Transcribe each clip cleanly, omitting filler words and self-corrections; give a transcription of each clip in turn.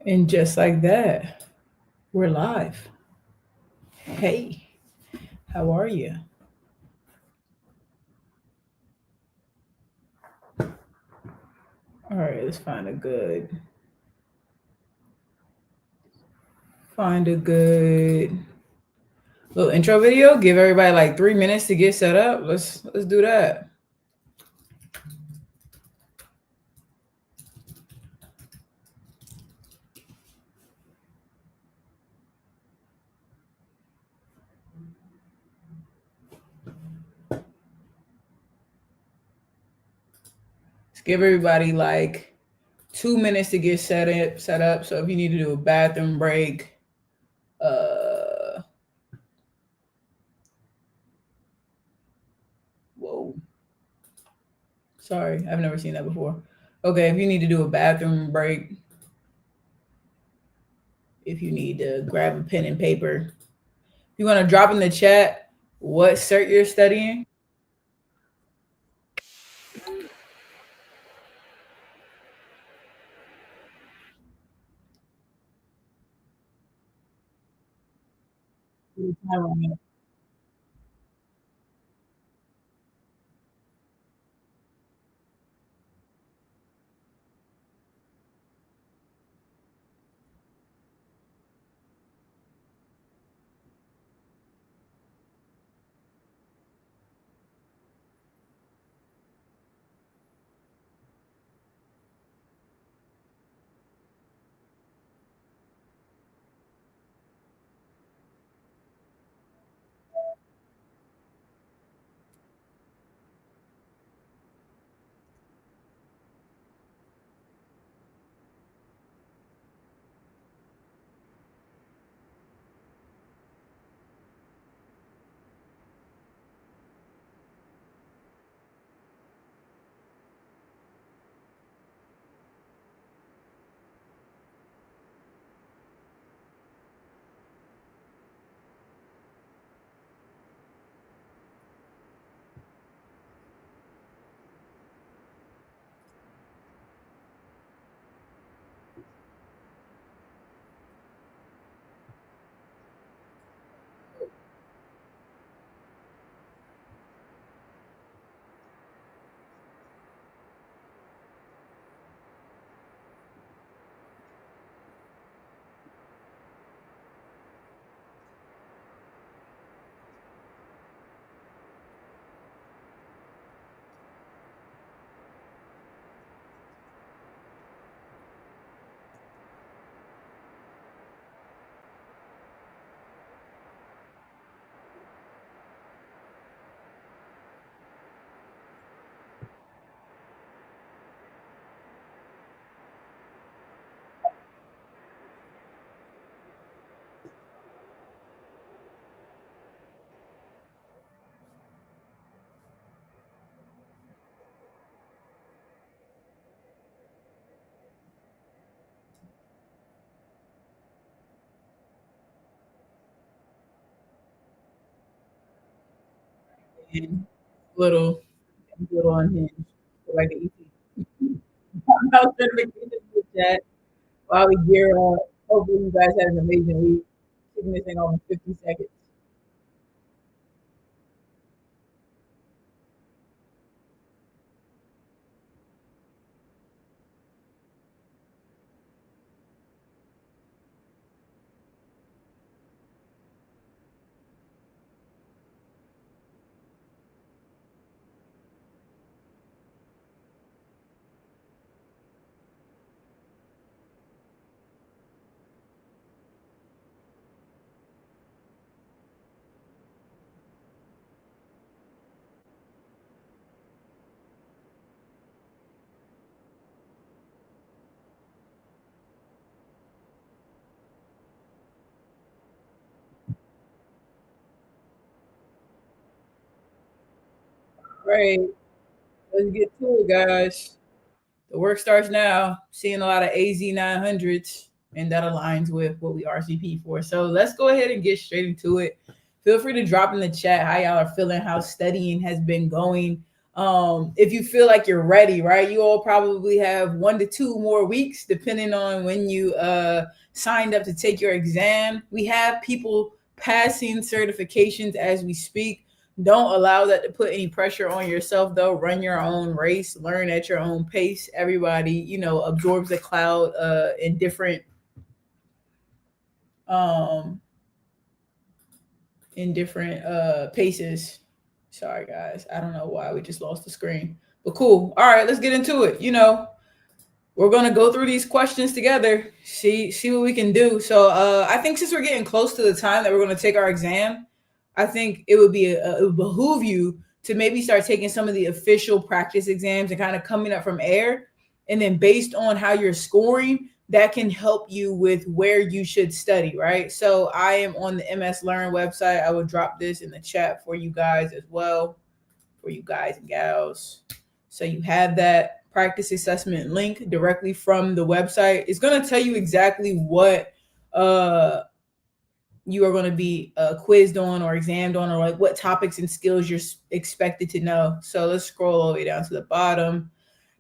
And just like that, we're live. Hey, how are you? All right, let's find a good little intro video. Give everybody like 3 minutes to get set up. Let's do that. Let's give everybody like 2 minutes to get set up. So if you need to do a bathroom break, whoa. Sorry, I've never seen that before. Okay, if you need to do a bathroom break, if you need to grab a pen and paper, if you want to drop in the chat what cert you're studying. Little, little unhinged, like the Azure Certifications in the chat while we gear up. Hopefully, you guys had an amazing week. Keeping this thing on 50 seconds. Great. Let's get to it, guys. The work starts now. Seeing a lot of AZ 900s, and that aligns with what we RCP for. So let's go ahead and get straight into it. Feel free to drop in the chat how y'all are feeling, how studying has been going. If you feel like you're ready, right? You all probably have 1 to 2 more weeks, depending on when you signed up to take your exam. We have people passing certifications as we speak. Don't allow that to put any pressure on yourself, though. Run your own race, learn at your own pace. Everybody, absorbs the cloud in different um paces. Sorry guys, I don't know why we just lost the screen, but cool. All right, let's get into it. We're gonna go through these questions together, see what we can do. So I think since we're getting close to the time that we're gonna take our exam, I think it would behoove you to maybe start taking some of the official practice exams and kind of coming up from air, and then based on how you're scoring, that can help you with where you should study, right? So I am on the MS Learn website. I will drop this in the chat for you guys as well, for you guys and gals. So you have that practice assessment link directly from the website. It's going to tell you exactly what you are going to be quizzed on or examined on, or like what topics and skills you're expected to know. So let's scroll all the way down to the bottom.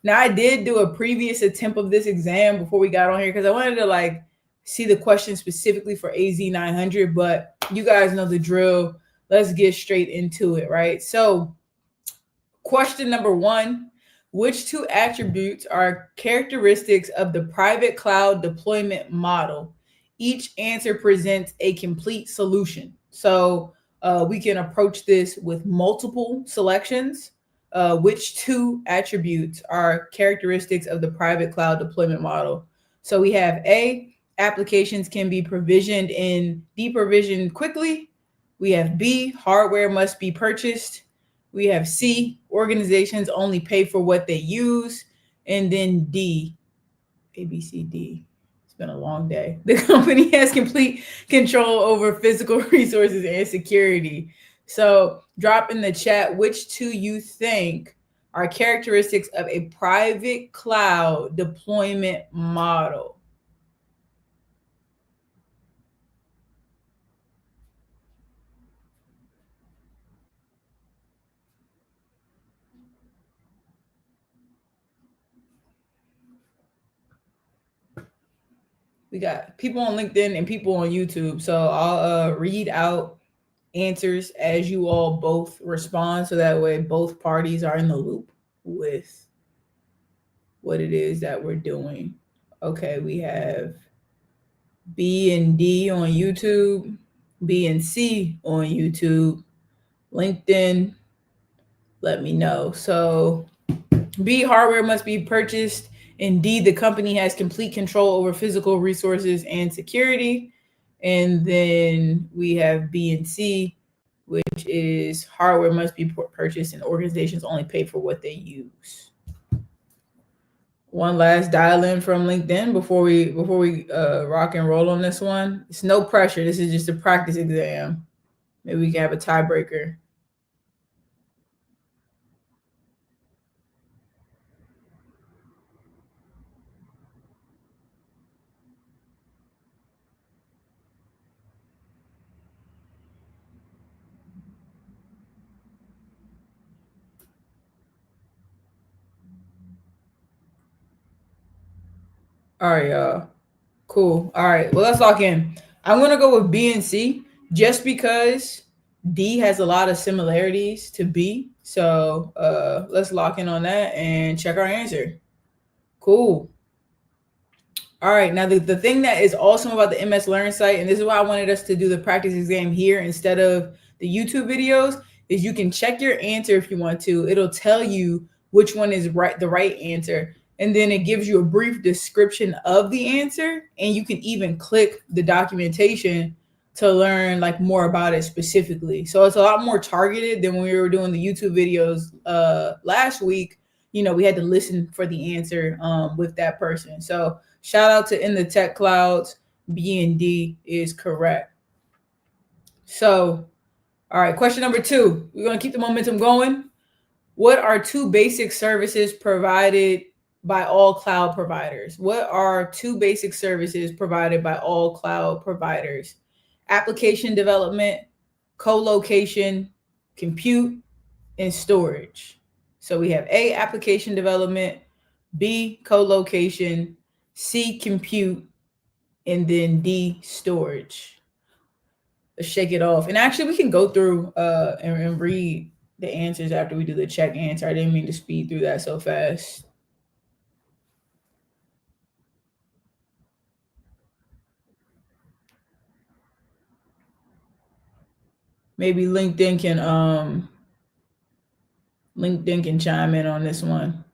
Now, I did do a previous attempt of this exam before we got on here because I wanted to see the question specifically for AZ 900, but you guys know the drill. Let's get straight into it, right? So question number 1, which 2 attributes are characteristics of the private cloud deployment model? Each answer presents a complete solution. So we can approach this with multiple selections. Which 2 attributes are characteristics of the private cloud deployment model? So we have A, applications can be provisioned and deprovisioned quickly. We have B, hardware must be purchased. We have C, organizations only pay for what they use. And then D, A, B, C, D. It's been a long day. The company has complete control over physical resources and security. So drop in the chat which 2 you think are characteristics of a private cloud deployment model. We got people on LinkedIn and people on YouTube. So I'll read out answers as you all both respond, so that way both parties are in the loop with what it is that we're doing. Okay, we have B and D on YouTube, B and C on YouTube, LinkedIn, let me know. So B, hardware must be purchased, and D, the company has complete control over physical resources and security. And then we have B and C, which is hardware must be purchased and organizations only pay for what they use. One last dial in from LinkedIn before we rock and roll on this one. It's no pressure. This is just a practice exam. Maybe we can have a tiebreaker. All right, y'all. Cool. All right. Well, let's lock in. I'm going to go with B and C just because D has a lot of similarities to B. So let's lock in on that and check our answer. Cool. All right. Now, the thing that is awesome about the MS Learn site, and this is why I wanted us to do the practice exam here instead of the YouTube videos, is you can check your answer if you want to. It'll tell you which one is the right answer. And then it gives you a brief description of the answer. And you can even click the documentation to learn more about it specifically. So it's a lot more targeted than when we were doing the YouTube videos last week. We had to listen for the answer with that person. So shout out to In the Tech Clouds. B and D is correct. So, all right, question number 2. We're going to keep the momentum going. What are 2 basic services provided by all cloud providers? What are 2 basic services provided by all cloud providers? Application development, co-location, compute, and storage. So we have A, application development, B, co-location, C, compute, and then D, storage. Let's shake it off. And actually, we can go through and read the answers after we do the check answer. I didn't mean to speed through that so fast. Maybe LinkedIn can chime in on this one.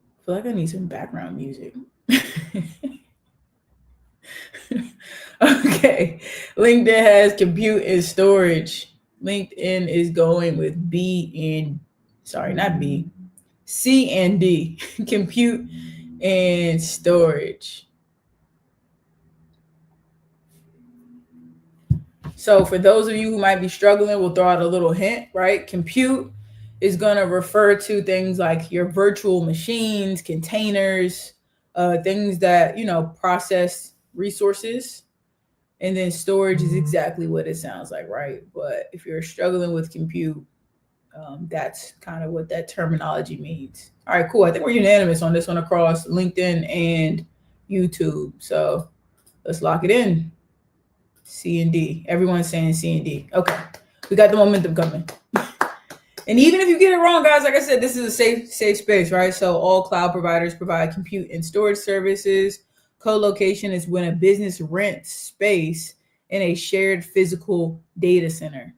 I feel like I need some background music. Okay. LinkedIn has compute and storage. LinkedIn is going with not B, C and D, compute and storage. So for those of you who might be struggling, we'll throw out a little hint, right? Compute is going to refer to things like your virtual machines, containers, things that, process resources. And then storage is exactly what it sounds like, right? But if you're struggling with compute, that's kind of what that terminology means. All right, cool. I think we're unanimous on this one across LinkedIn and YouTube. So let's lock it in. C and D. Everyone's saying C and D. Okay, we got the momentum coming. And even if you get it wrong, guys, like I said, this is a safe space, right? So all cloud providers provide compute and storage services. Co-location is when a business rents space in a shared physical data center.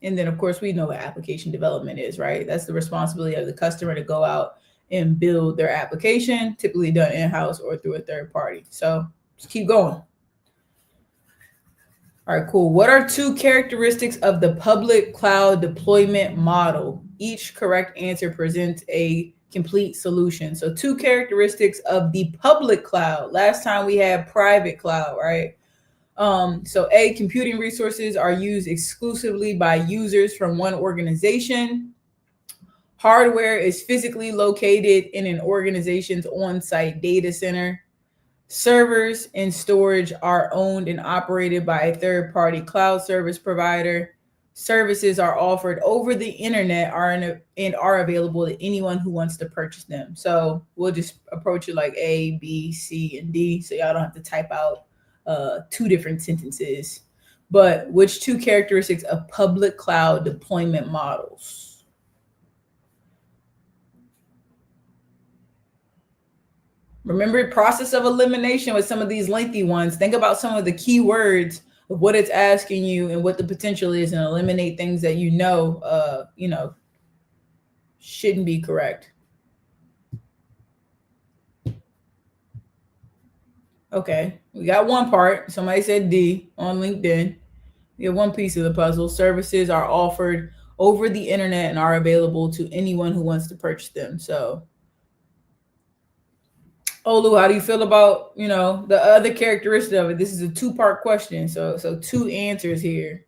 And then, of course, we know what application development is, right? That's the responsibility of the customer to go out and build their application, typically done in-house or through a third party. So just keep going. All right, cool. What are two characteristics of the public cloud deployment model? Each correct answer presents a complete solution. So two characteristics of the public cloud. Last time we had private cloud, right? So A, computing resources are used exclusively by users from one organization. Hardware is physically located in an organization's on-site data center. Servers and storage are owned and operated by a third-party cloud service provider. Services are offered over the internet and are available to anyone who wants to purchase them. So we'll just approach it like A, B, C, and D, so y'all don't have to type out two different sentences. But which two characteristics of public cloud deployment models? Remember, process of elimination with some of these lengthy ones. Think about some of the keywords of what it's asking you and what the potential is, and eliminate things that shouldn't be correct. Okay, we got one part. Somebody said D on LinkedIn. We have one piece of the puzzle. Services are offered over the internet and are available to anyone who wants to purchase them. So Olu, how do you feel about, the other characteristic of it? This is a two-part question, so two answers here.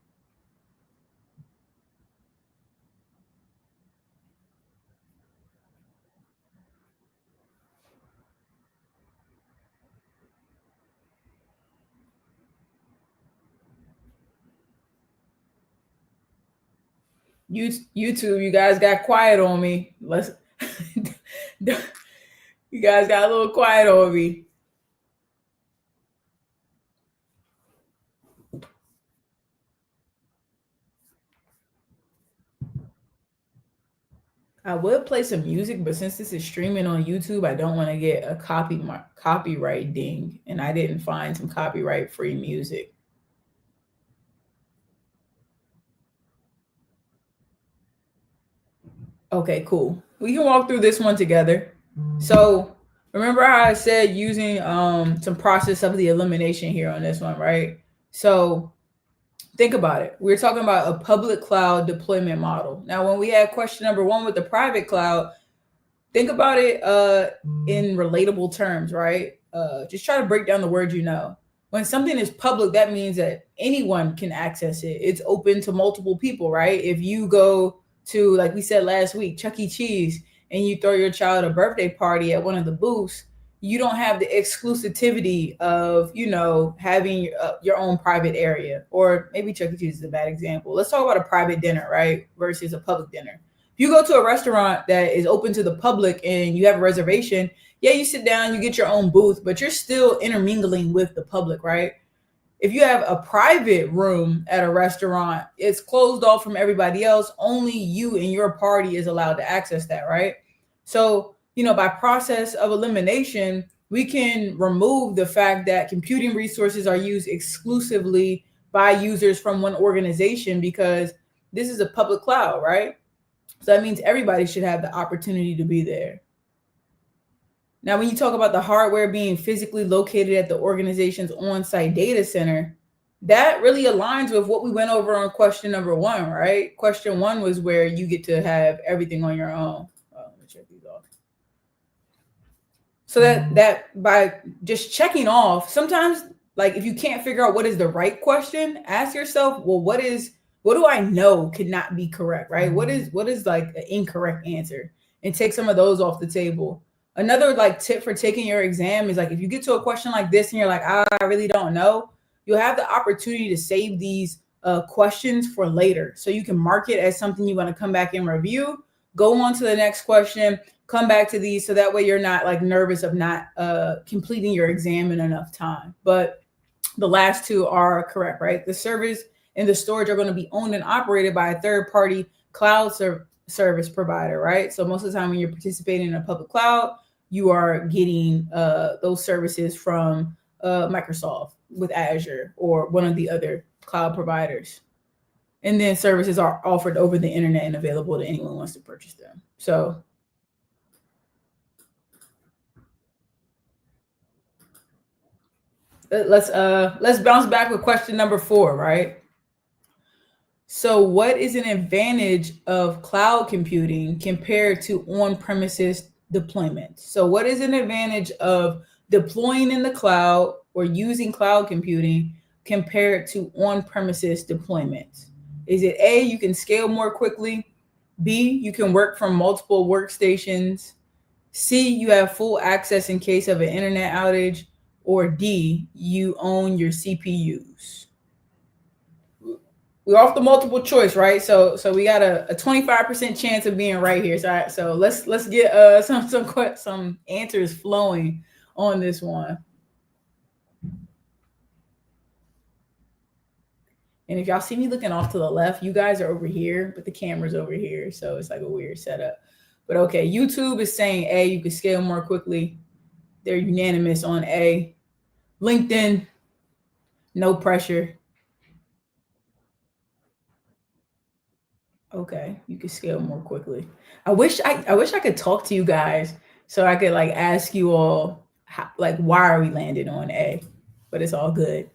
YouTube, you guys got quiet on me. You guys got a little quiet on me. I would play some music, but since this is streaming on YouTube, I don't want to get a copyright ding, and I didn't find some copyright-free music. Okay, cool. We can walk through this one together. So remember how I said using some process of the elimination here on this one, right? So think about it. We're talking about a public cloud deployment model. Now, when we had question number one with the private cloud, think about it in relatable terms, right? Just try to break down the words you know. When something is public, that means that anyone can access it. It's open to multiple people, right? If you go to, like we said last week, Chuck E. Cheese, and you throw your child a birthday party at one of the booths, you don't have the exclusivity of, having your own private area. Or maybe Chuck E. Cheese is a bad example. Let's talk about a private dinner, right? Versus a public dinner. If you go to a restaurant that is open to the public and you have a reservation, yeah, you sit down, you get your own booth, but you're still intermingling with the public, right? If you have a private room at a restaurant, it's closed off from everybody else. Only you and your party is allowed to access that, right? So, by process of elimination, we can remove the fact that computing resources are used exclusively by users from one organization, because this is a public cloud, right? So that means everybody should have the opportunity to be there. Now, when you talk about the hardware being physically located at the organization's on-site data center, that really aligns with what we went over on question number 1, right? Question 1 was where you get to have everything on your own. Let me check these off. So that by just checking off, sometimes, like, if you can't figure out what is the right question, ask yourself, well, what do I know could not be correct, right? What is like an incorrect answer? And take some of those off the table. Another like tip for taking your exam is, like, if you get to a question like this and you're like, I really don't know, you'll have the opportunity to save these questions for later. So you can mark it as something you want to come back and review, go on to the next question, come back to these, so that way you're not like nervous of not completing your exam in enough time. But the last two are correct, right? The servers and the storage are going to be owned and operated by a third-party cloud service provider, right? So most of the time when you're participating in a public cloud, you are getting those services from Microsoft with Azure or one of the other cloud providers. And then services are offered over the internet and available to anyone who wants to purchase them. So let's bounce back with question number 4, right? So what is an advantage of cloud computing compared to on-premises deployment? So what is an advantage of deploying in the cloud or using cloud computing compared to on-premises deployment? Is it A, you can scale more quickly? B, you can work from multiple workstations? C, you have full access in case of an internet outage? Or D, you own your CPUs? We're off the multiple choice, right? So we got a 25% chance of being right here. So let's get some answers flowing on this one. And if y'all see me looking off to the left, you guys are over here, but the camera's over here, so it's like a weird setup. But okay, YouTube is saying A, you can scale more quickly. They're unanimous on A. LinkedIn, no pressure. Okay, you can scale more quickly. I wish I could talk to you guys so I could like ask you all like, why are we landing on A? But it's all good.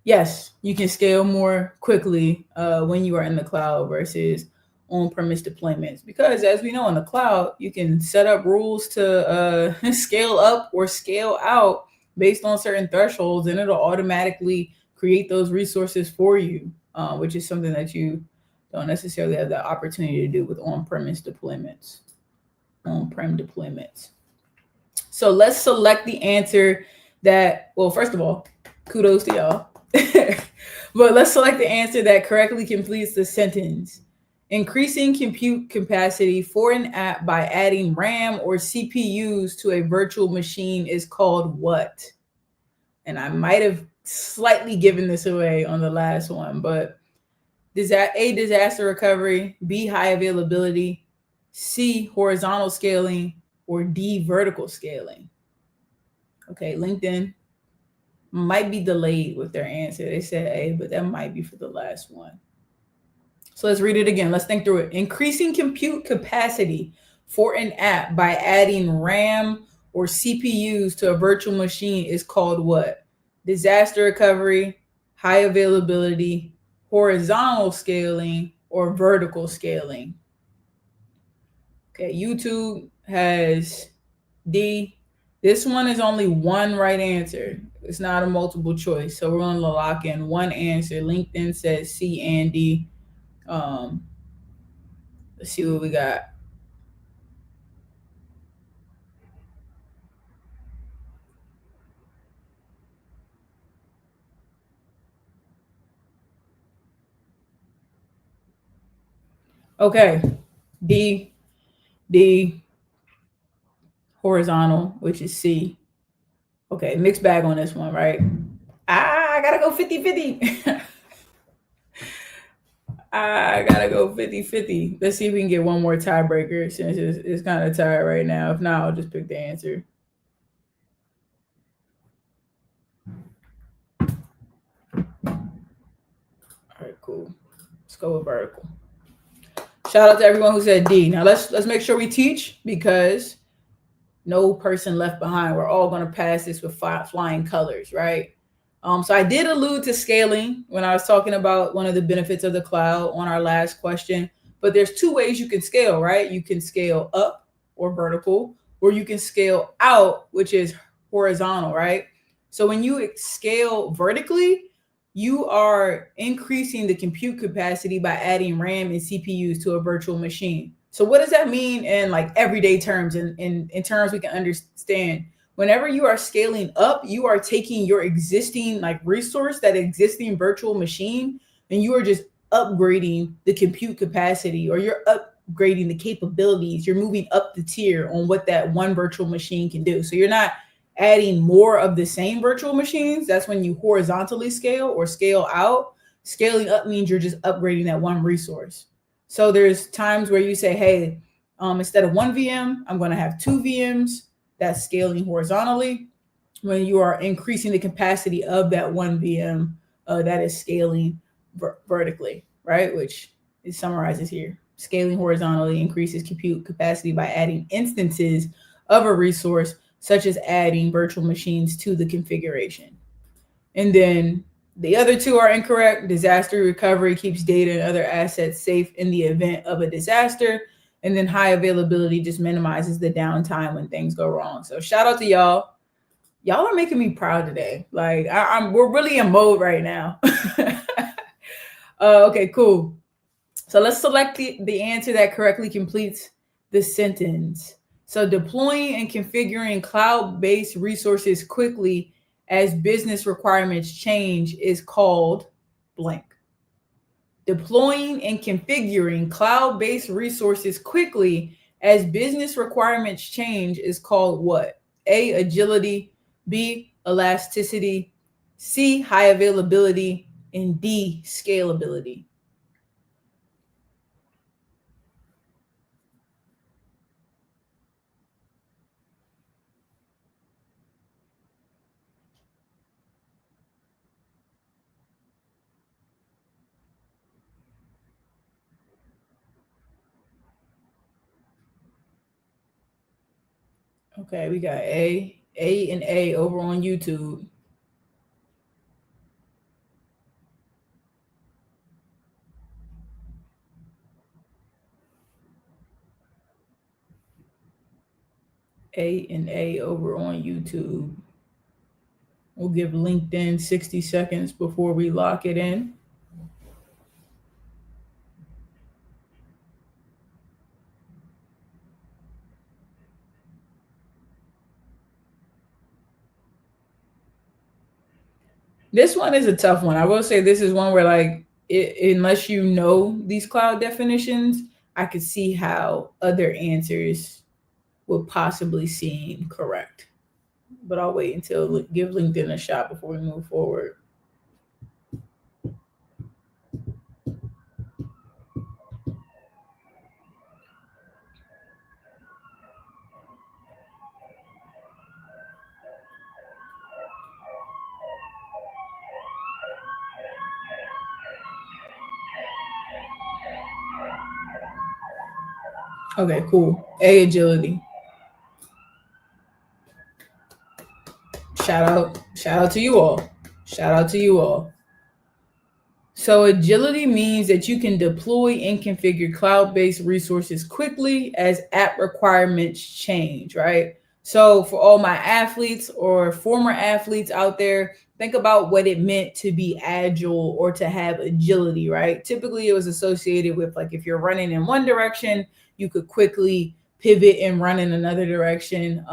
Yes, you can scale more quickly when you are in the cloud versus on-premise deployments, because as we know, in the cloud you can set up rules to scale up or scale out based on certain thresholds, and it'll automatically create those resources for you, which is something that you don't necessarily have the opportunity to do with on-premise deployments, on-prem deployments. So let's select the answer that, well, first of all, kudos to y'all. But let's select the answer that correctly completes the sentence. Increasing compute capacity for an app by adding RAM or CPUs to a virtual machine is called what? And I might have slightly given this away on the last one, but A, disaster recovery, B, high availability, C, horizontal scaling, or D, vertical scaling. Okay, LinkedIn might be delayed with their answer. They said A, but that might be for the last one. So let's read it again. Let's think through it. Increasing compute capacity for an app by adding RAM or CPUs to a virtual machine is called what? Disaster recovery, high availability, horizontal scaling, or vertical scaling. Okay, YouTube has D. This one is only one right answer. It's not a multiple choice. So we're going to lock in one answer. LinkedIn says C and D. Let's see what we got. Okay. D, horizontal, which is C. Okay, mixed bag on this one, right? I gotta go 50-50. I gotta go 50-50. Let's see if we can get one more tiebreaker since it's kind of tied right now. If not, I'll just pick the answer. All right, cool. Let's go with vertical. Shout out to everyone who said D. Now let's make sure we teach, because no person left behind. We're all going to pass this with flying colors, right? So I did allude to scaling when I was talking about one of the benefits of the cloud on our last question. But there's two ways you can scale, right? You can scale up, or vertical, or you can scale out, which is horizontal, right? So when you scale vertically, you are increasing the compute capacity by adding RAM and CPUs to a virtual machine. So what does that mean in like everyday terms, in terms we can understand? Whenever you are scaling up, you are taking your existing like resource, that existing virtual machine, and you are just upgrading the compute capacity, or you're upgrading the capabilities. You're moving up the tier on what that one virtual machine can do. So you're not adding more of the same virtual machines. That's when you horizontally scale or scale out. Scaling up means you're just upgrading that one resource. So there's times where you say, hey, instead of one VM, I'm going to have two VMs. That's scaling horizontally. When you are increasing the capacity of that one VM, that is scaling vertically, right? Which it summarizes here. Scaling horizontally increases compute capacity by adding instances of a resource, such as adding virtual machines to the configuration. And then the other two are incorrect. Disaster recovery keeps data and other assets safe in the event of a disaster. And then high availability just minimizes the downtime when things go wrong. So shout out to y'all. Y'all are making me proud today. Like we're really in mode right now. Okay, cool. So let's select the answer that correctly completes the sentence. So deploying and configuring cloud-based resources quickly as business requirements change is called blank. Deploying and configuring cloud-based resources quickly as business requirements change is called what? A, agility, B, elasticity, C, high availability, and D, scalability. Okay, we got A and A over on YouTube. A and A over on YouTube. We'll give LinkedIn 60 seconds before we lock it in. This one is a tough one. I will say this is one where like unless you know these cloud definitions, I could see how other answers would possibly seem correct. But I'll wait until give LinkedIn a shot before we move forward. Okay, cool. A, agility. Shout out to you all. Shout out to you all. So agility means that you can deploy and configure cloud-based resources quickly as app requirements change, right? So for all my athletes or former athletes out there, think about what it meant to be agile or to have agility, right? Typically it was associated with like if you're running in one direction, you could quickly pivot and run in another direction.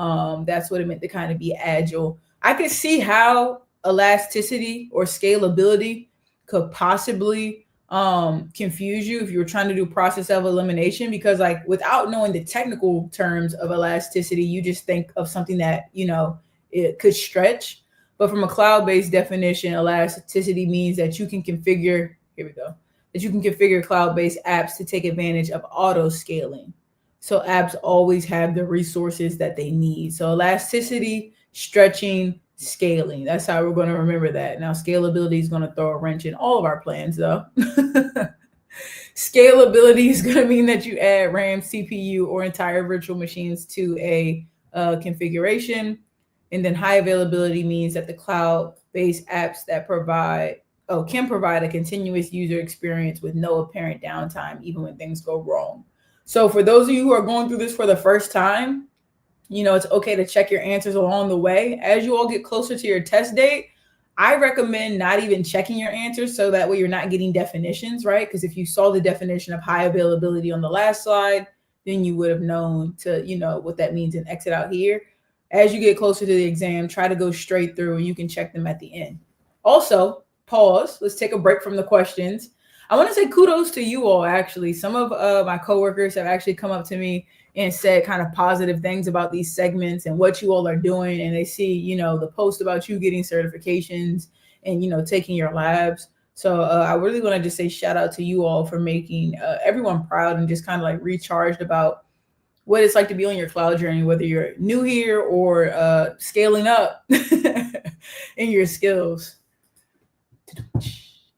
That's what it meant to kind of be agile. I could see how elasticity or scalability could possibly confuse you if you were trying to do process of elimination, because like without knowing the technical terms of elasticity, you just think of something that, it could stretch. But from a cloud-based definition, elasticity means that you can configure, here we go, that you can configure cloud-based apps to take advantage of auto scaling. So apps always have the resources that they need. So elasticity, stretching, scaling. That's how we're going to remember that. Now, scalability is going to throw a wrench in all of our plans, though. Scalability is going to mean that you add RAM, CPU, or entire virtual machines to a configuration. And then high availability means that the cloud-based apps that can provide a continuous user experience with no apparent downtime, even when things go wrong. So for those of you who are going through this for the first time, it's okay to check your answers along the way. As you all get closer to your test date, I recommend not even checking your answers, so that way you're not getting definitions, right? Because if you saw the definition of high availability on the last slide, then you would have known to, what that means and exit out here. As you get closer to the exam, try to go straight through and you can check them at the end. Also, pause. Let's take a break from the questions. I want to say kudos to you all, actually. Some of my coworkers have actually come up to me and said kind of positive things about these segments and what you all are doing. And they see, the post about you getting certifications and, taking your labs. So I really want to just say shout out to you all for making everyone proud and just kind of like recharged about what it's like to be on your cloud journey, whether you're new here or scaling up in your skills.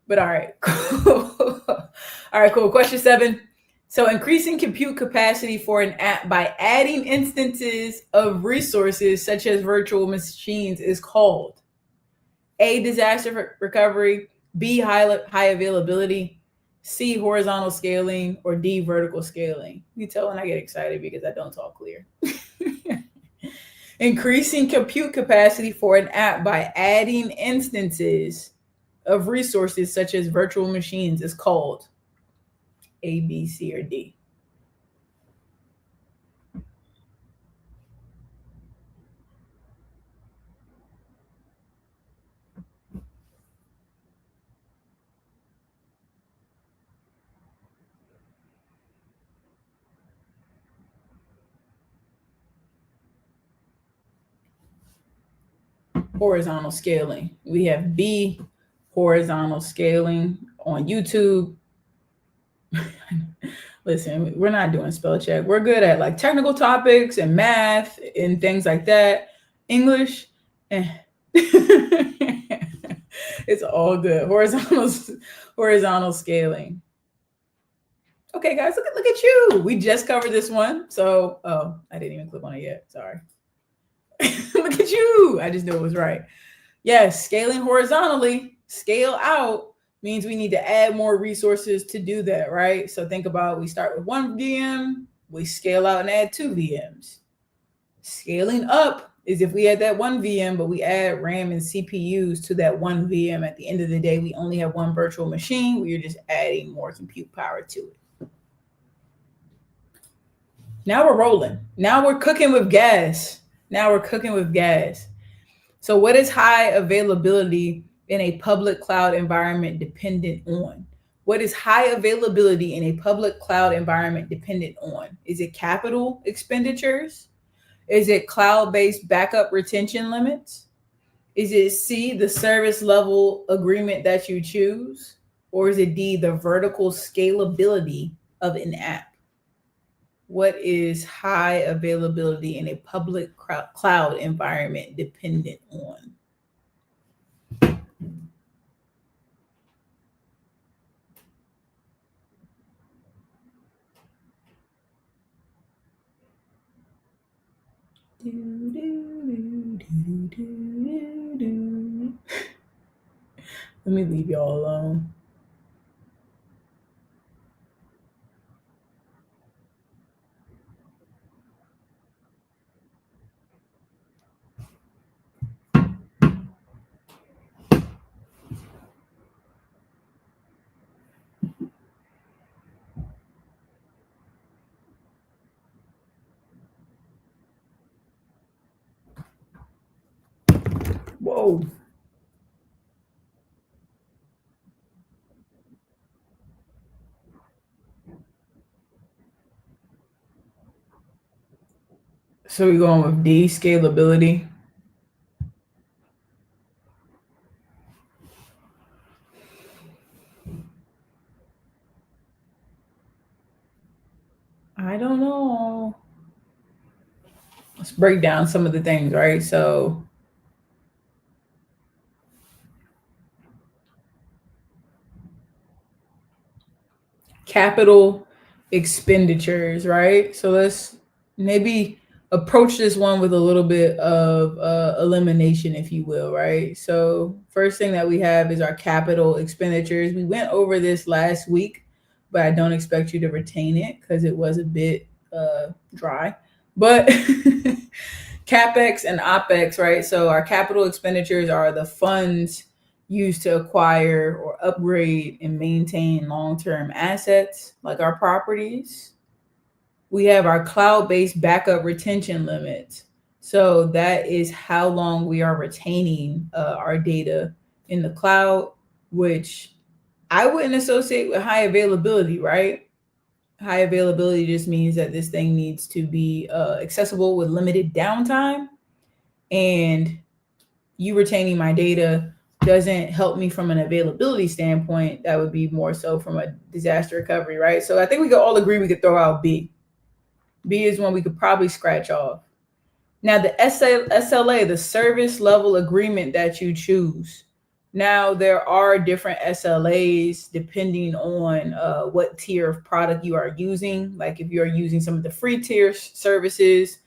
But all right, cool. All right, cool. Question 7. So increasing compute capacity for an app by adding instances of resources such as virtual machines is called A, disaster recovery, B, high availability, C, horizontal scaling, or D, vertical scaling. You can tell when I get excited because I don't talk clear. Increasing compute capacity for an app by adding instances of resources such as virtual machines is called A, B, C, or D. Horizontal scaling. We have B, horizontal scaling on YouTube. Listen, we're not doing spell check. We're good at like technical topics and math and things like that. English, it's all good. Horizontal scaling. Okay, guys, look at you. We just covered this one. So, I didn't even click on it yet. Sorry. Look at you. I just knew it was right. Yes, scaling horizontally, scale out means we need to add more resources to do that, right? So think about, we start with 1 VM, we scale out and add 2 VMs. Scaling up is if we add that 1 VM, but we add RAM and CPUs to that 1 VM. At the end of the day, we only have 1 virtual machine. We're just adding more compute power to it. Now we're rolling. Now we're cooking with gas. So what is high availability in a public cloud environment dependent on? What is high availability in a public cloud environment dependent on? Is it capital expenditures? Is it cloud-based backup retention limits? Is it C, the service level agreement that you choose? Or is it D, the vertical scalability of an app? What is high availability in a public cloud environment dependent on? Let me leave y'all alone. Whoa. So we're going with D, scalability. I don't know. Let's break down some of the things, right? So capital expenditures, right? So let's maybe approach this one with a little bit of elimination, if you will, right? So first thing that we have is our capital expenditures. We went over this last week, but I don't expect you to retain it because it was a bit dry. But CapEx and OpEx, right? So our capital expenditures are the funds used to acquire or upgrade and maintain long-term assets like our properties. We have our cloud-based backup retention limits. So that is how long we are retaining our data in the cloud, which I wouldn't associate with high availability, right? High availability just means that this thing needs to be accessible with limited downtime, and you retaining my data doesn't help me from an availability standpoint. That would be more so from a disaster recovery, right? So I think we could all agree we could throw out B. B is one we could probably scratch off. Now the SLA, the service level agreement that you choose. Now there are different SLAs depending on what tier of product you are using. Like if you're using some of the free tier services,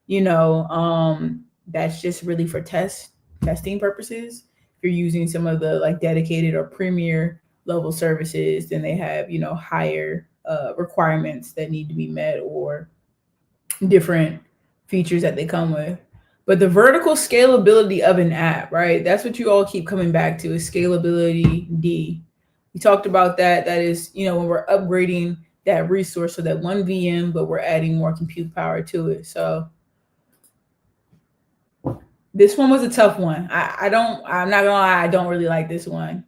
that's just really for testing purposes. If you're using some of the like dedicated or premier level services, then they have higher requirements that need to be met or different features that they come with. But the vertical scalability of an app, right? That's what you all keep coming back to is scalability D. We talked about that. That is, when we're upgrading that resource, so that one VM, but we're adding more compute power to it. So this one was a tough one. I'm not gonna lie, I don't really like this one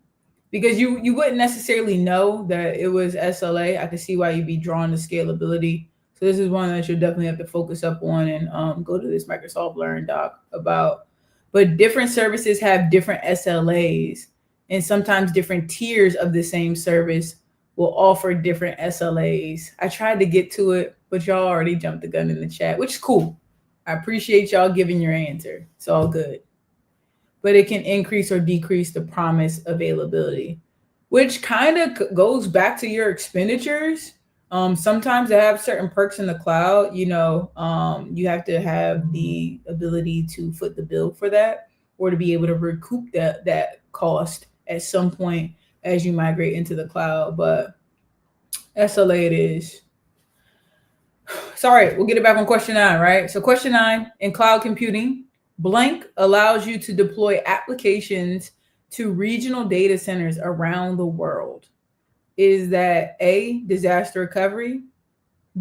because you wouldn't necessarily know that it was SLA. I could see why you'd be drawn to scalability. So this is one that you'll definitely have to focus up on and go to this Microsoft Learn doc about. But different services have different SLAs, and sometimes different tiers of the same service will offer different SLAs. I tried to get to it, but y'all already jumped the gun in the chat, which is cool. I appreciate y'all giving your answer. It's all good. But it can increase or decrease the promise availability, which kind of goes back to your expenditures. Sometimes they have certain perks in the cloud. You have to have the ability to foot the bill for that, or to be able to recoup that cost at some point as you migrate into the cloud. But SLA it is. Sorry, we'll get it back on question 9, right? So question 9, in cloud computing, blank allows you to deploy applications to regional data centers around the world. Is that A, disaster recovery,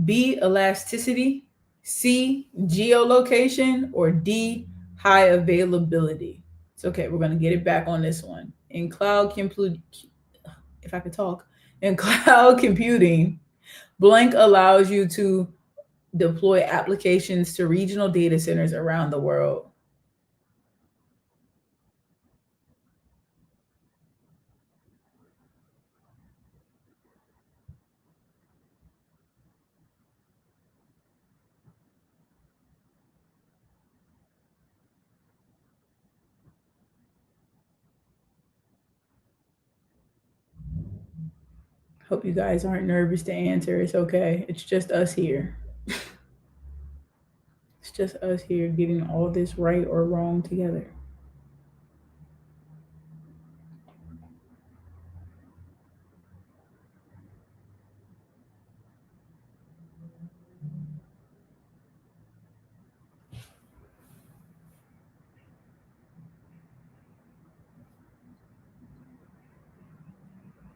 B, elasticity, C, geolocation, or D, high availability? It's okay, we're going to get it back on this one. In cloud computing, if I could talk, in cloud computing, blank allows you to deploy applications to regional data centers around the world. Hope you guys aren't nervous to answer. It's okay. It's just us here. It's just us here getting all this right or wrong together.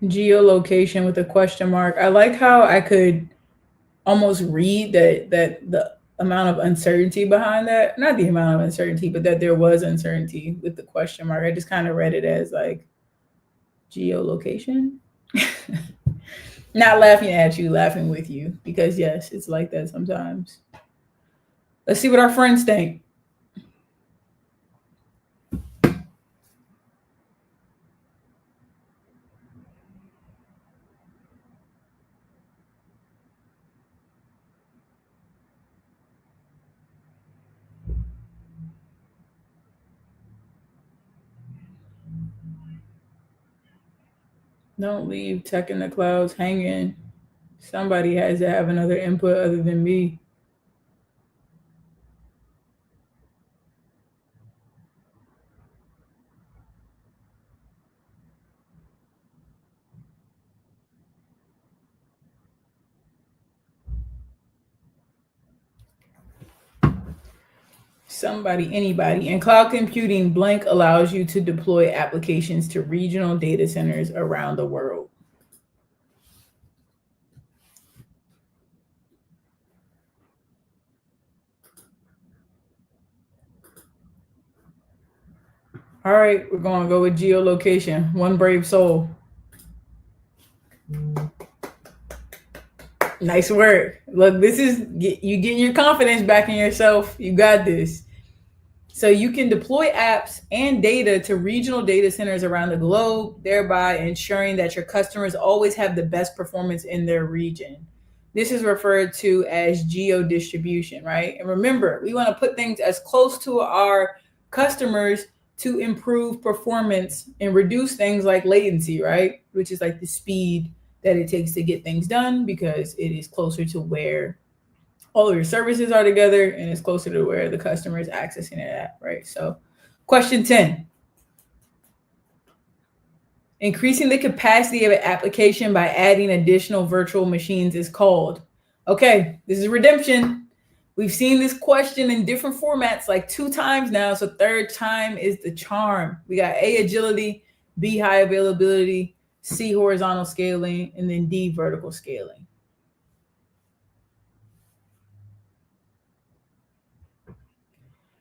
Geolocation with a question mark. I like how I could almost read that the amount of uncertainty behind that. Not the amount of uncertainty, but that there was uncertainty with the question mark. I just kind of read it as like geolocation. Not laughing at you, laughing with you, because yes, it's like that sometimes. Let's see what our friends think. Don't leave tech in the clouds hanging. Somebody has to have another input other than me. Somebody, anybody. In cloud computing, blank allows you to deploy applications to regional data centers around the world. All right, we're going to go with geolocation. One brave soul. Nice work. Look, this is you getting your confidence back in yourself. You got this. So you can deploy apps and data to regional data centers around the globe, thereby ensuring that your customers always have the best performance in their region. This is referred to as geo distribution, right? And remember, we want to put things as close to our customers to improve performance and reduce things like latency, right? Which is like the speed that it takes to get things done because it is closer to where all of your services are together and it's closer to where the customer is accessing it at, right? So question 10. Increasing the capacity of an application by adding additional virtual machines is called. Okay, this is redemption. We've seen this question in different formats like 2 times now, so third time is the charm. We got A, agility, B, high availability, C, horizontal scaling, and then D, vertical scaling.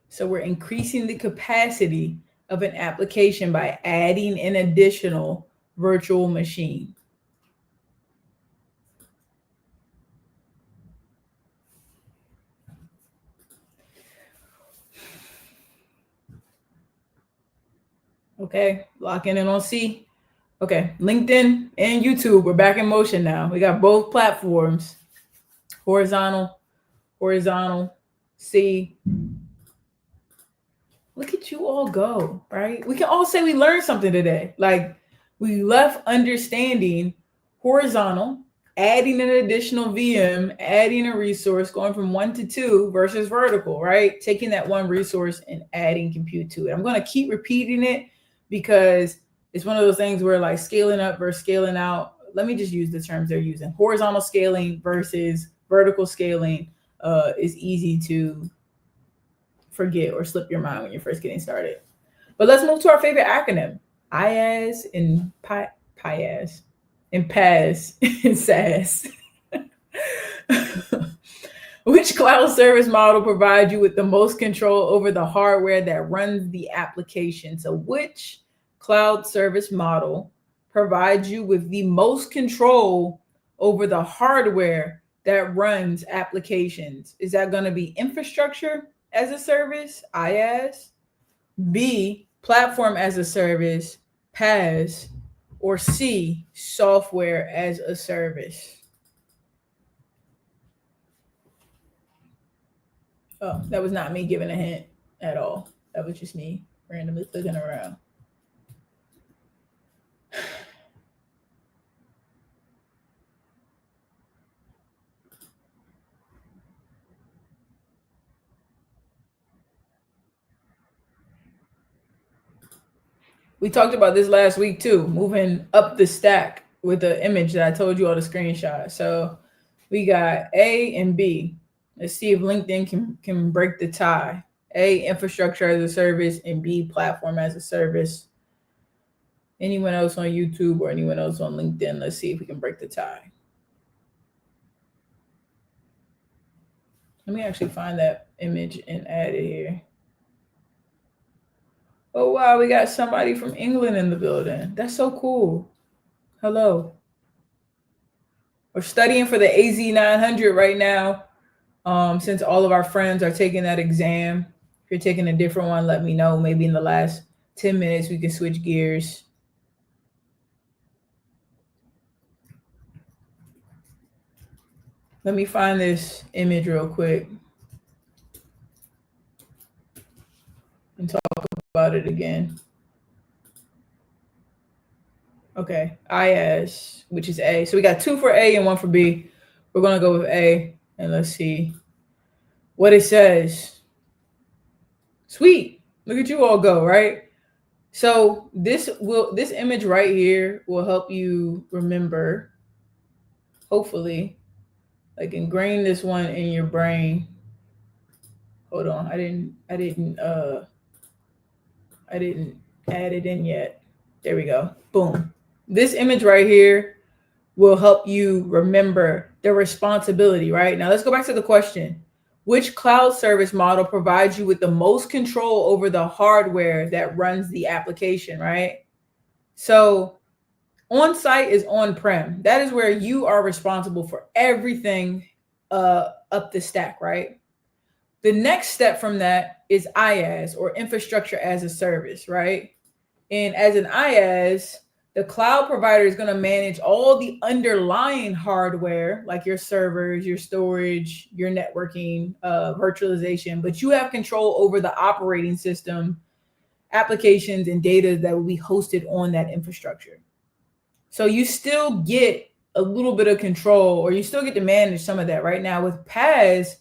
So we're increasing the capacity of an application by adding an additional virtual machine. Okay, locking in on C. Okay, LinkedIn and YouTube, we're back in motion now. We got both platforms, horizontal, C. Look at you all go, right? We can all say we learned something today. Like we left understanding horizontal, adding an additional VM, adding a resource, going from 1 to 2 versus vertical, right? Taking that one resource and adding compute to it. I'm going to keep repeating it because it's one of those things where like scaling up versus scaling out. Let me just use the terms they're using. Horizontal scaling versus vertical scaling is easy to forget or slip your mind when you're first getting started. But let's move to our favorite acronym, IaaS and PaaS and PaaS and SaaS. Which cloud service model provides you with the most control over the hardware that runs the application? So which cloud service model provides you with the most control over the hardware that runs applications? Is that going to be infrastructure as a service, IaaS, B, platform as a service, PaaS, or C, software as a service? Oh, that was not me giving a hint at all. That was just me randomly clicking around. We talked about this last week too, moving up the stack with the image that I told you all the screenshot. So we got A and B. Let's see if LinkedIn can break the tie. A, infrastructure as a service, and B, platform as a service. Anyone else on YouTube or anyone else on LinkedIn? Let's see if we can break the tie. Let me actually find that image and add it here. Oh, wow, we got somebody from England in the building. That's so cool. Hello. We're studying for the AZ900 right now. Since all of our friends are taking that exam, if you're taking a different one, let me know. Maybe in the last 10 minutes, we can switch gears. Let me find this image real quick and talk about it again. Okay, IAS, which is A. So we got 2 for A and 1 for B. We're going to go with A, and let's see what it says. Sweet. Look at you all go, right? So this image right here will help you remember, hopefully, like ingrain this one in your brain. Hold on, I didn't add it in yet. There we go. Boom. This image right here will help you remember the responsibility, right? Now let's go back to the question. Which cloud service model provides you with the most control over the hardware that runs the application, right? So on-site is on-prem. That is where you are responsible for everything up the stack, right? The next step from that is IaaS, or infrastructure as a service, right? And as an IaaS, the cloud provider is going to manage all the underlying hardware, like your servers, your storage, your networking, virtualization, but you have control over the operating system, applications, and data that will be hosted on that infrastructure. So you still get a little bit of control, or you still get to manage some of that. Right now with PaaS,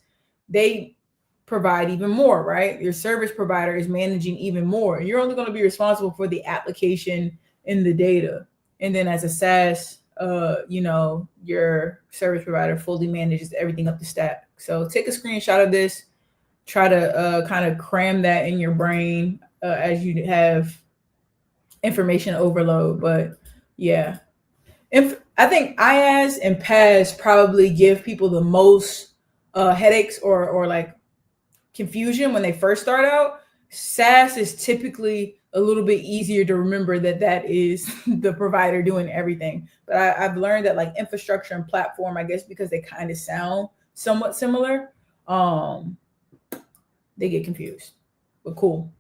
they provide even more, right? Your service provider is managing even more. You're only going to be responsible for the application and the data. And then as a SaaS, your service provider fully manages everything up the stack. So take a screenshot of this, try to kind of cram that in your brain as you have information overload. But yeah, I think IaaS and PaaS probably give people the most headaches or like confusion when they first start out. SaaS is typically a little bit easier to remember that is the provider doing everything. But I've learned that like infrastructure and platform, I guess because they kind of sound somewhat similar, they get confused. But cool.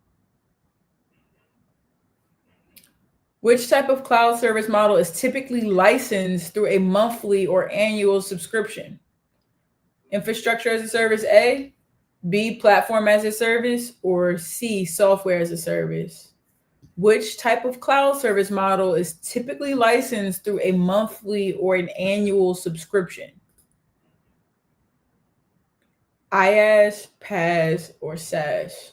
Which type of cloud service model is typically licensed through a monthly or annual subscription? Infrastructure as a service, A, B, platform as a service, or C, software as a service? Which type of cloud service model is typically licensed through a monthly or an annual subscription? IaaS, PaaS, or SaaS?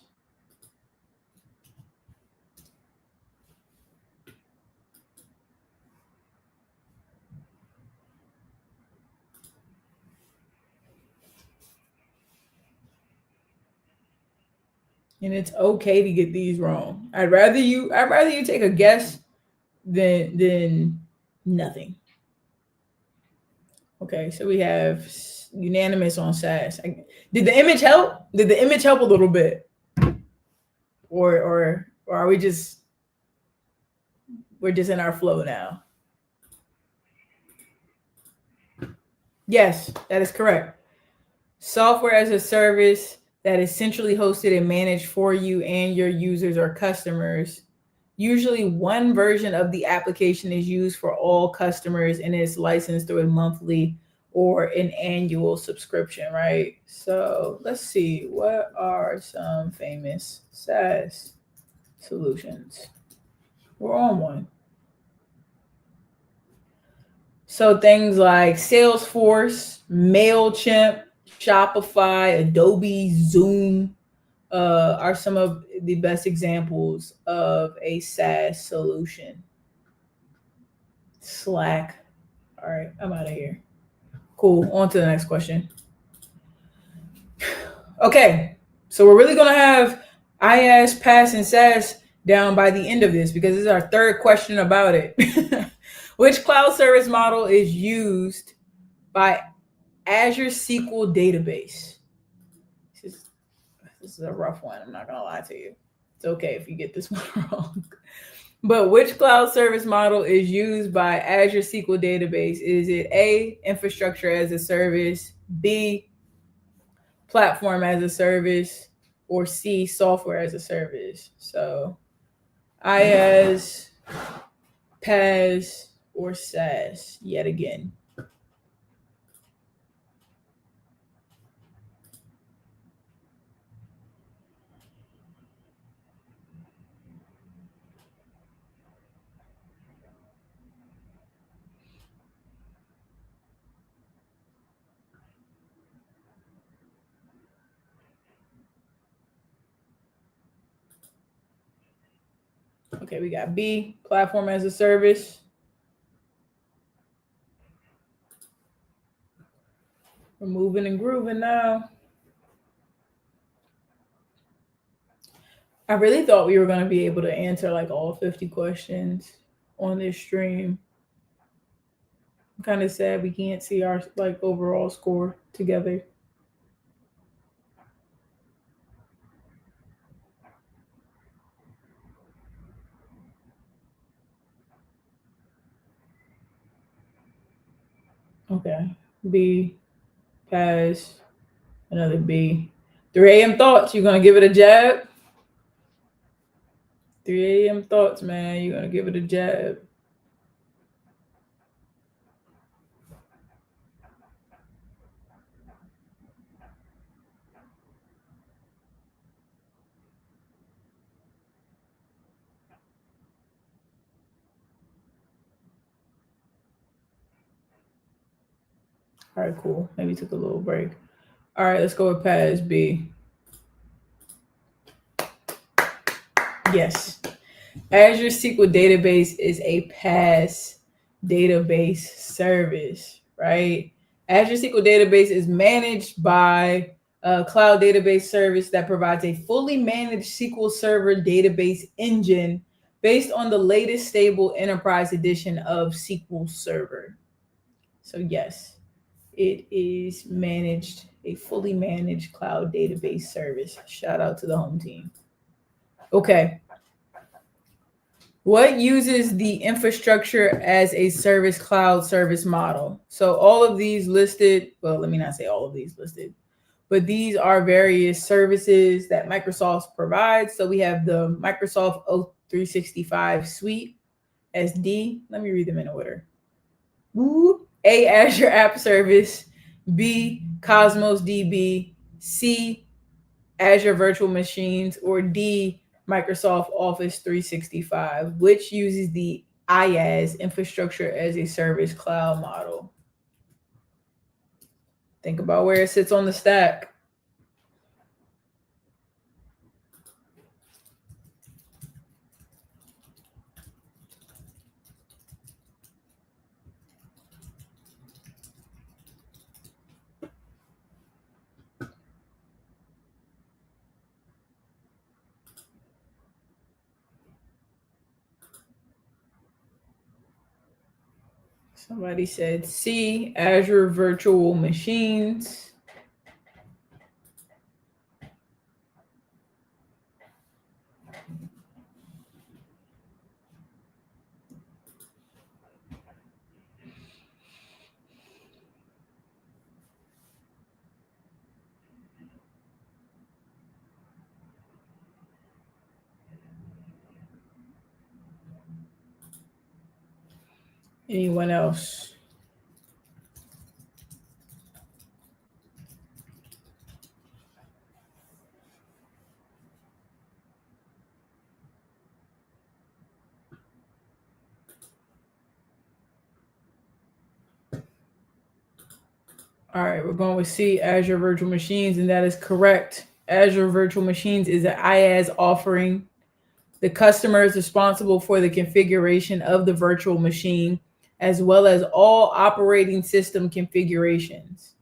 And it's okay to get these wrong. I'd rather you take a guess than nothing. Okay, so we have unanimous on SaaS. Did the image help? Did the image help a little bit? Or are we're just in our flow now? Yes, that is correct. Software as a service that is centrally hosted and managed for you and your users or customers. Usually one version of the application is used for all customers and is licensed through a monthly or an annual subscription, right? So let's see, what are some famous SaaS solutions? We're on one. So things like Salesforce, MailChimp, Shopify, Adobe, Zoom are some of the best examples of a SaaS solution. Slack. All right, I'm out of here. Cool. On to the next question. Okay, so we're really going to have IaaS, PaaS, and SaaS down by the end of this because this is our third question about it. Which cloud service model is used by Azure SQL database? This is a rough one. I'm not going to lie to you. It's okay if you get this one wrong. But which cloud service model is used by Azure SQL database? Is it A, infrastructure as a service, B, platform as a service, or C, software as a service. So IaaS, PaaS, or SaaS yet again. Okay, we got B, platform as a service. We're moving and grooving now. I really thought we were going to be able to answer like all 50 questions on this stream. I'm kind of sad we can't see our like overall score together. Okay, B, pass, another B. 3 a.m. thoughts, you gonna give it a jab? 3 a.m. thoughts, man, you gonna give it a jab? All right, cool. Maybe took a little break. All right, let's go with pass B. Yes. Azure SQL Database is a PaaS database service, right? Azure SQL Database is managed by a cloud database service that provides a fully managed SQL Server database engine based on the latest stable enterprise edition of SQL Server. So yes, it is managed, a fully managed cloud database service. Shout out to the home team. Okay. What uses the infrastructure as a service cloud service model? So all of these listed, well, let me not say all of these listed, but these are various services that Microsoft provides. So we have the Microsoft O365 suite as D. Let me read them in order. A, Azure App Service. B, Cosmos DB. C, Azure Virtual Machines. Or D, Microsoft Office 365, which uses the IaaS, infrastructure as a service cloud model. Think about where it sits on the stack. Somebody said C, Azure Virtual Machines. Anyone else? All right, we're going with C, Azure Virtual Machines, and that is correct. Azure Virtual Machines is an IaaS offering. The customer is responsible for the configuration of the virtual machine, as well as all operating system configurations.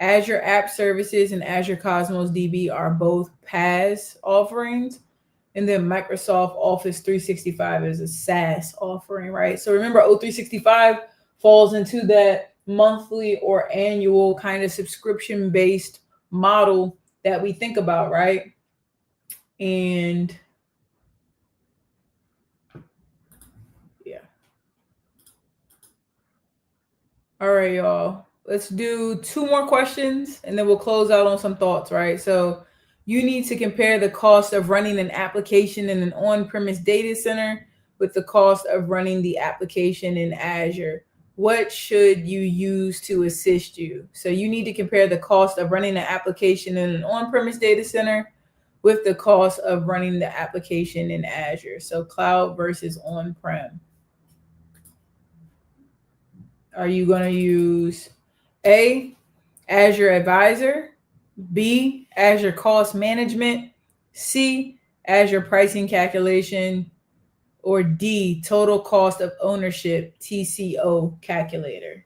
Azure App Services and Azure Cosmos DB are both PaaS offerings. And then Microsoft Office 365 is a SaaS offering, right? So remember, O365 falls into that monthly or annual kind of subscription-based model that we think about, right? And yeah. All right, y'all. Let's do two more questions and then we'll close out on some thoughts, right? So you need to compare the cost of running an application in an on-premise data center with the cost of running the application in Azure. What should you use to assist you? So you need to compare the cost of running an application in an on-premise data center with the cost of running the application in Azure. So cloud versus on-prem. Are you going to use A, Azure Advisor, B, Azure Cost Management, C, Azure Pricing Calculation, or D, Total Cost of Ownership, TCO Calculator?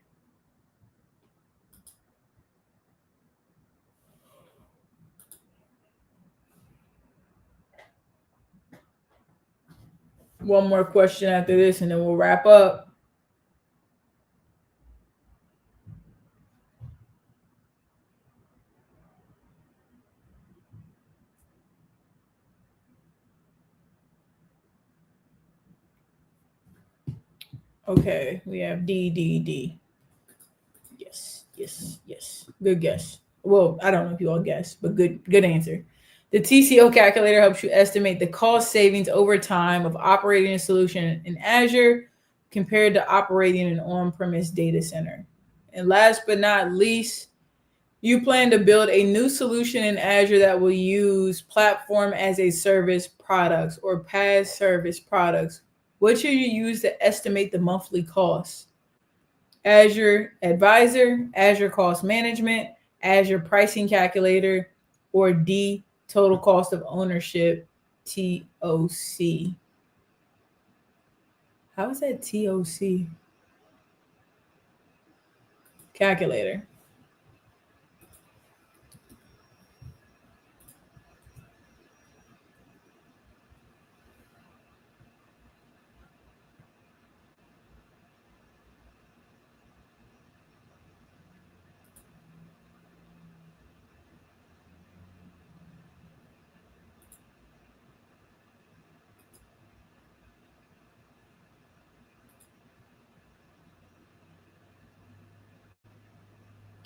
One more question after this and then we'll wrap up. Okay, we have D, D, D. Yes, yes, yes. Good guess. Well, I don't know if you all guessed, but good answer. The TCO calculator helps you estimate the cost savings over time of operating a solution in Azure compared to operating an on-premise data center. And last but not least, you plan to build a new solution in Azure that will use platform as a service products or PaaS service products. What should you use to estimate the monthly cost? Azure Advisor, Azure Cost Management, Azure Pricing Calculator, or D, Total Cost of Ownership, TOC. How is that TOC? Calculator.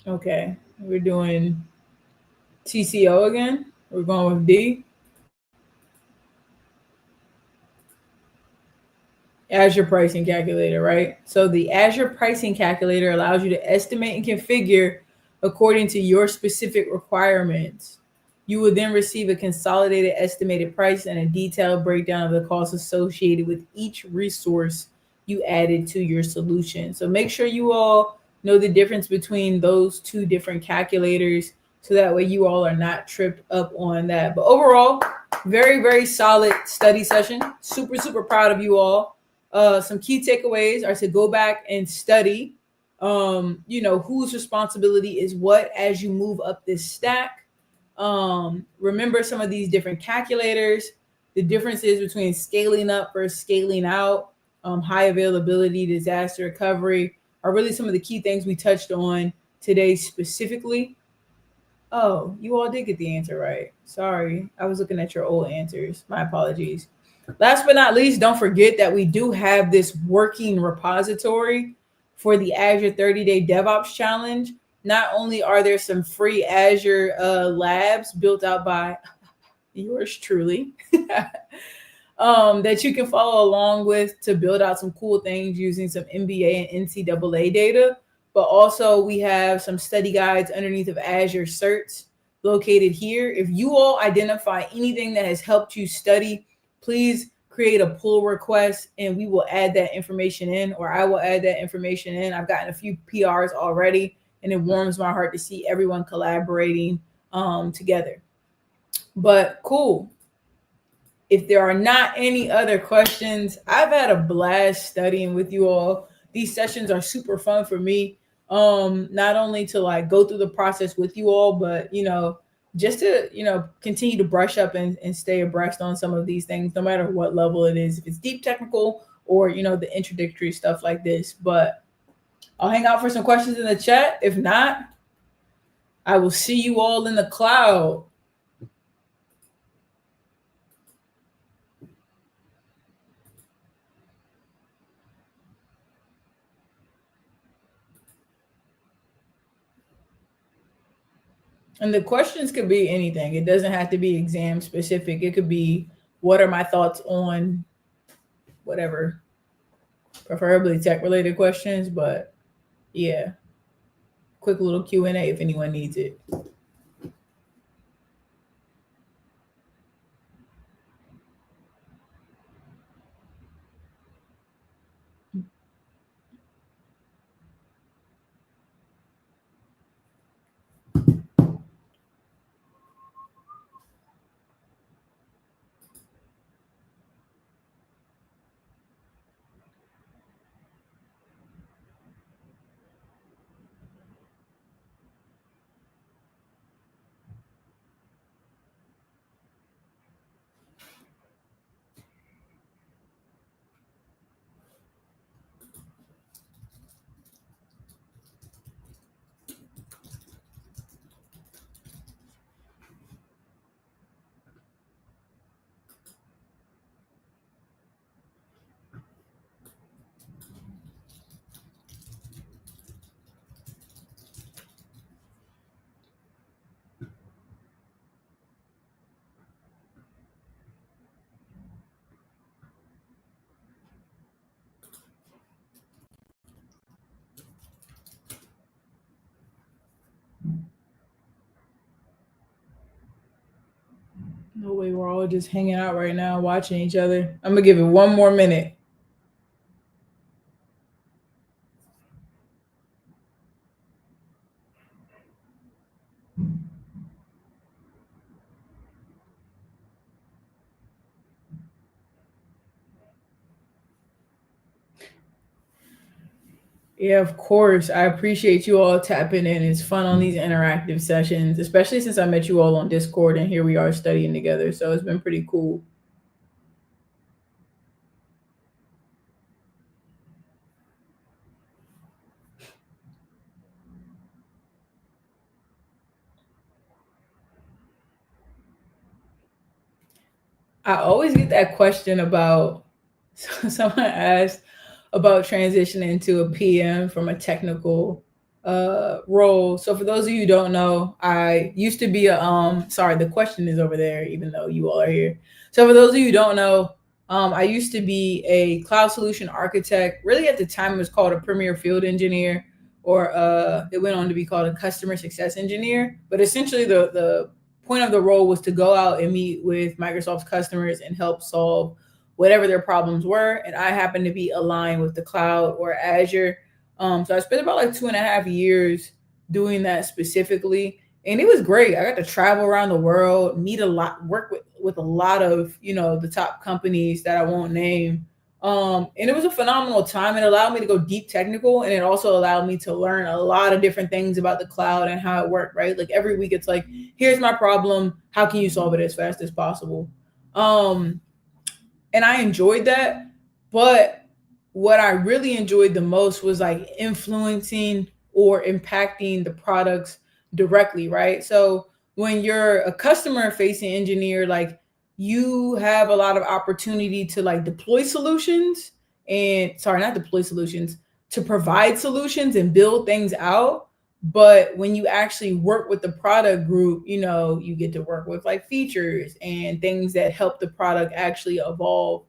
Okay, we're doing TCO again. We're going with D. Azure Pricing Calculator, right? So the Azure Pricing Calculator allows you to estimate and configure according to your specific requirements. You will then receive a consolidated estimated price and a detailed breakdown of the costs associated with each resource you added to your solution. So make sure you all know the difference between those two different calculators so that way you all are not tripped up on that. But overall, very solid study session. Super proud of you all. Some key takeaways are to go back and study, whose responsibility is what as you move up this stack. Remember some of these different calculators, the differences between scaling up versus scaling out, high availability, disaster recovery are really some of the key things we touched on today specifically. Oh, you all did get the answer right. Sorry, I was looking at your old answers. My apologies. Last but not least, don't forget that we do have this working repository for the Azure 30-day DevOps Challenge. Not only are there some free Azure labs built out by yours truly that you can follow along with to build out some cool things using some NBA and NCAA data. But also we have some study guides underneath of Azure certs located here. If you all identify anything that has helped you study, please create a pull request and we will add that information in, or I will add that information in. I've gotten a few PRs already and it warms my heart to see everyone collaborating together. But cool. If there are not any other questions, I've had a blast studying with you all. These sessions are super fun for me. Not only to like go through the process with you all, but just to continue to brush up and stay abreast on some of these things, no matter what level it is, if it's deep technical or the introductory stuff like this. But I'll hang out for some questions in the chat. If not, I will see you all in the cloud. And the questions could be anything. It doesn't have to be exam specific. It could be, what are my thoughts on whatever, preferably tech related questions. But yeah, quick little Q&A if anyone needs it. No way, we're all just hanging out right now, watching each other. I'm gonna give it one more minute. Yeah, of course. I appreciate you all tapping in. It's fun on these interactive sessions, especially since I met you all on Discord and here we are studying together. So it's been pretty cool. I always get that question about someone asked about transitioning to a PM from a technical role. So for those of you who don't know, I used to be a sorry, the question is over there, even though you all are here. So for those of you who don't know, I used to be a cloud solution architect. Really at the time it was called a premier field engineer, or it went on to be called a customer success engineer. But essentially the point of the role was to go out and meet with Microsoft's customers and help solve whatever their problems were. And I happened to be aligned with the cloud or Azure. So I spent about like 2.5 years doing that specifically. And it was great. I got to travel around the world, meet a lot, work with a lot of, the top companies that I won't name. And it was a phenomenal time. It allowed me to go deep technical, and it also allowed me to learn a lot of different things about the cloud and how it worked, right? Like every week it's like, here's my problem. How can you solve it as fast as possible? Um, and I enjoyed that. But what I really enjoyed the most was like influencing or impacting the products directly, right? So when you're a customer facing engineer, like you have a lot of opportunity to like deploy solutions and sorry, not deploy solutions, to provide solutions and build things out. But when you actually work with the product group, you get to work with like features and things that help the product actually evolve.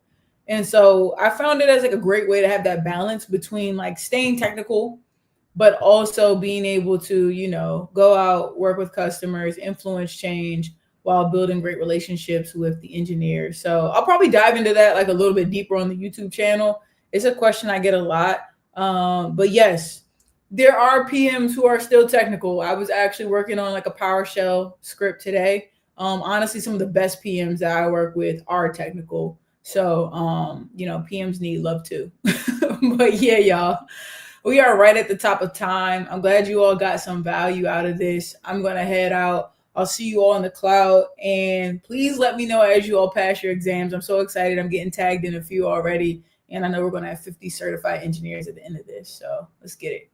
And so I found it as like a great way to have that balance between like staying technical, but also being able to, go out, work with customers, influence change while building great relationships with the engineers. So I'll probably dive into that like a little bit deeper on the YouTube channel. It's a question I get a lot. But yes, there are PMs who are still technical. I was actually working on like a PowerShell script today. Honestly, some of the best PMs that I work with are technical. So, PMs need love too. But yeah, y'all, we are right at the top of time. I'm glad you all got some value out of this. I'm going to head out. I'll see you all in the cloud. And please let me know as you all pass your exams. I'm so excited. I'm getting tagged in a few already. And I know we're going to have 50 certified engineers at the end of this. So let's get it.